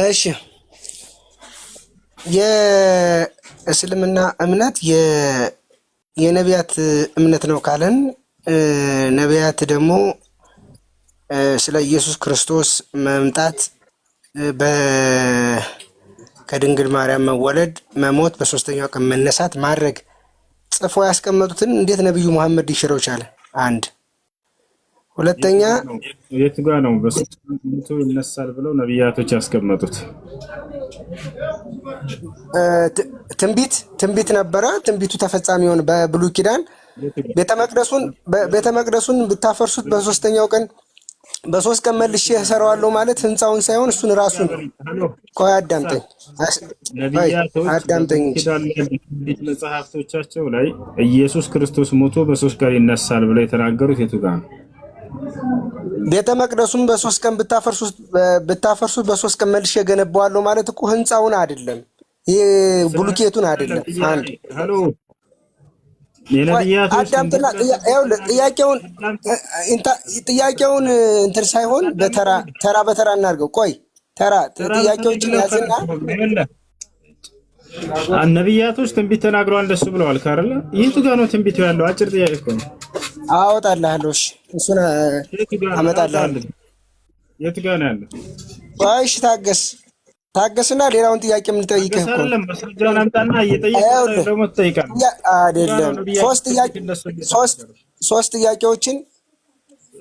እሺ የእስልምና እምነት የነቢያት እምነት ነው ካለን ነቢያት ደግሞ ስለ ኢየሱስ ክርስቶስ መምጣት ከድንግል ማርያም መወለድ መሞት በሶስተኛው ቀን መነሳት ማድረግ ጽፎ ያስቀመጡትን እንዴት ነብዩ መሐመድ ሊሽረው ቻለ? አንድ ሁለተኛ የት ጋር ነው በሶስተኛው ይነሳል ብለው ነቢያቶች ያስቀመጡት? ትንቢት ነበረ። ትንቢቱ ተፈጻሚ ሆነ በብሉይ ኪዳን። ቤተ መቅደሱን ብታፈርሱት በሶስተኛው ቀን በሶስት ቀን መልሼ እሰራዋለሁ ማለት ህንጻውን ሳይሆን እሱን ራሱን። ቆይ አዳምጠኝ እንጂ መጽሐፍቶቻቸው ላይ ኢየሱስ ክርስቶስ ሞቶ በሶስት ቀን ይነሳል ብለው የተናገሩት የቱ ጋር ነው? ቤተ መቅደሱን በሶስት ቀን ብታፈርሱት በሶስት ቀን መልሼ እገነባዋለሁ ማለት እኮ ህንጻውን አይደለም፣ ይሄ ብሉኬቱን አይደለም። አንድ አዳምጥና ጥያቄውን እንትን ሳይሆን ተራ በተራ እናድርገው። ቆይ ጥያቄዎችን ያዝና ነቢያቶች ትንቢት ተናግረዋል እንደሱ ብለዋል ካረለ የቱ ጋር ነው ትንቢቱ ያለው? አጭር ጥያቄ እኮ ነው። አወጣልሃለሁ። እሺ እሱን አመጣልሃለሁ። የቱ ጋር ነው ያለው? ቆይ እሺ ታገስና ሌላውን ጥያቄ ምን ጠይቀህ እኮ አይደለም። ማስረጃውን አምጣና እየጠየቀህ ደግሞ ትጠይቃለህ አይደለም። ሶስት ጥያቄዎችን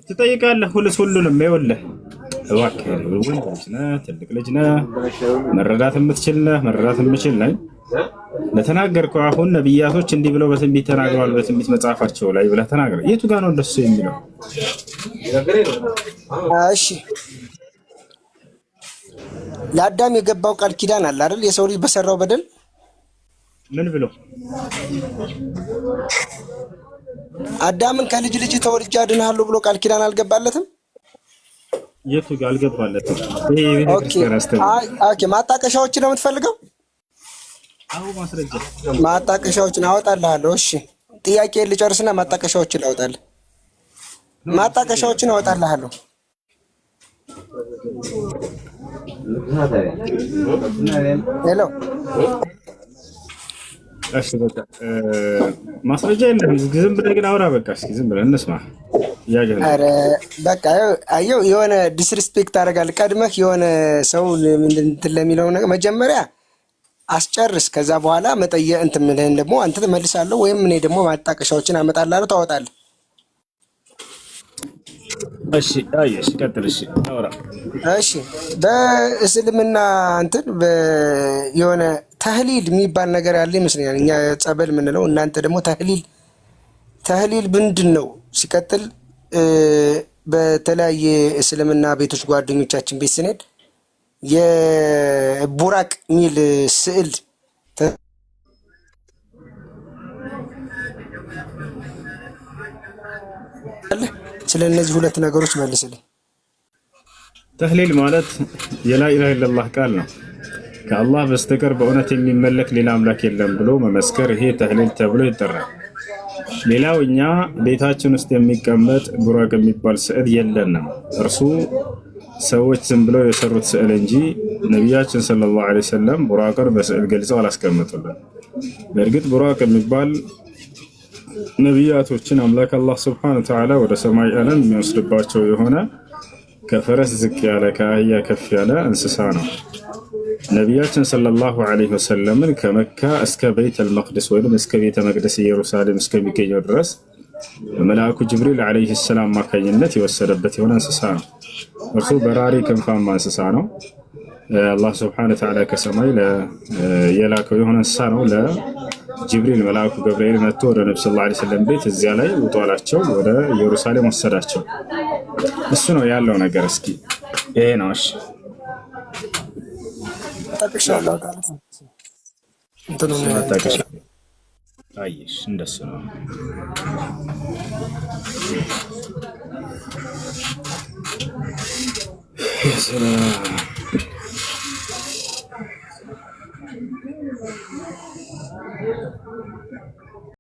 ትጠይቃለህ። ሁሉንም ይኸውልህ፣ እባክህ ወንድ ልጅ ነህ፣ ትልቅ ልጅ ነህ፣ መረዳት የምትችል ነህ፣ መረዳት የምችል ነኝ። ለተናገርከው አሁን ነቢያቶች እንዲህ ብለው በትንቢት ተናግረዋል በትንቢት መጽሐፋቸው ላይ ብለህ ተናገር። የቱ ጋር ነው እንደሱ የሚለው? እሺ ለአዳም የገባው ቃል ኪዳን አለ አይደል? የሰው ልጅ በሰራው በደል ምን ብሎ አዳምን ከልጅ ልጅ ተወልጄ አድንሃለሁ ብሎ ቃል ኪዳን አልገባለትም? የቱ ጋር አልገባለትም? ኦኬ ማጣቀሻዎችን ነው የምትፈልገው? አዎ ማስረጃ ማጣቀሻዎችን አወጣልሃለሁ። እሺ ጥያቄ ልጨርስና ማጣቀሻዎችን አወጣልህ። ማጣቀሻዎችን አወጣልሃለሁ። ሄሎ እሺ በቃ ማስረጃ የለም። ዝም ብለህ ግን አውራ። በቃ እስኪ ዝም ብለህ እንስማ። ኧረ በቃ አየው የሆነ ዲስሪስፔክት አደርጋለህ። ቀድመህ የሆነ ሰው እንትን ለሚለው ነገር መጀመሪያ አስጨርስ። ከዛ በኋላ መጠየቅ እንትን ምንህን ደግሞ አንተ ትመልሳለህ ወይም እኔ ደግሞ ማጣቀሻዎችን አመጣልሃለሁ ታወጣለህ። እሺ እሺ ቀጥል። እሺ አውራ። እሺ በእስልምና እንትን የሆነ ተህሊል የሚባል ነገር ያለ ይመስለኛል። እኛ ጸበል የምንለው እናንተ ደግሞ ተህሊል ምንድን ነው? ሲቀጥል በተለያየ እስልምና ቤቶች ጓደኞቻችን ቤት ስንሄድ የቡራቅ የሚል ስዕል ስለ እነዚህ ሁለት ነገሮች መልስልኝ። ተህሊል ማለት የላኢላሃ ኢለላህ ቃል ነው። ከአላህ በስተቀር በእውነት የሚመለክ ሌላ አምላክ የለም ብሎ መመስከር፣ ይሄ ተህሊል ተብሎ ይጠራል። ሌላው እኛ ቤታችን ውስጥ የሚቀመጥ ቡራቅ የሚባል ስዕል የለንም። እርሱ ሰዎች ዝም ብለው የሰሩት ስዕል እንጂ ነቢያችን ሰለላሁ ዐለይሂ ወሰለም ቡራቅን በስዕል ገልጸው አላስቀምጡልን። በእርግጥ ቡራቅ የሚባል ነቢያቶችን አምላክ አላህ ስብሐነሁ ወተዓላ ወደ ሰማይ ዓለም የሚወስድባቸው የሆነ ከፈረስ ዝቅ ያለ ከአህያ ከፍ ያለ እንስሳ ነው። ነቢያችን ሰለላሁ ዐለይሂ ወሰለምን ከመካ እስከ ቤተል መቅደስ ወይም እስከ ቤተ መቅደስ ኢየሩሳሌም እስከሚገኘው ድረስ በመልአኩ ጅብሪል ዐለይሂ ሰላም አማካኝነት የወሰደበት የሆነ እንስሳ ነው። እርሱ በራሪ ክንፋማ እንስሳ ነው። አላህ ስብሐነሁ ወተዓላ ከሰማይ የላከው የሆነ እንስሳ ነው። ለጅብሪል መልአኩ ገብርኤል መጥቶ ወደ ነብዩ ሰለላሁ ዐለይሂ ወሰለም ቤት እዚያ ላይ ውጡ አላቸው። ወደ ኢየሩሳሌም ወሰዳቸው። እሱ ነው ያለው ነገር። እስኪ ይሄ ነው። እሺ አይሽ እንደሱ ነው።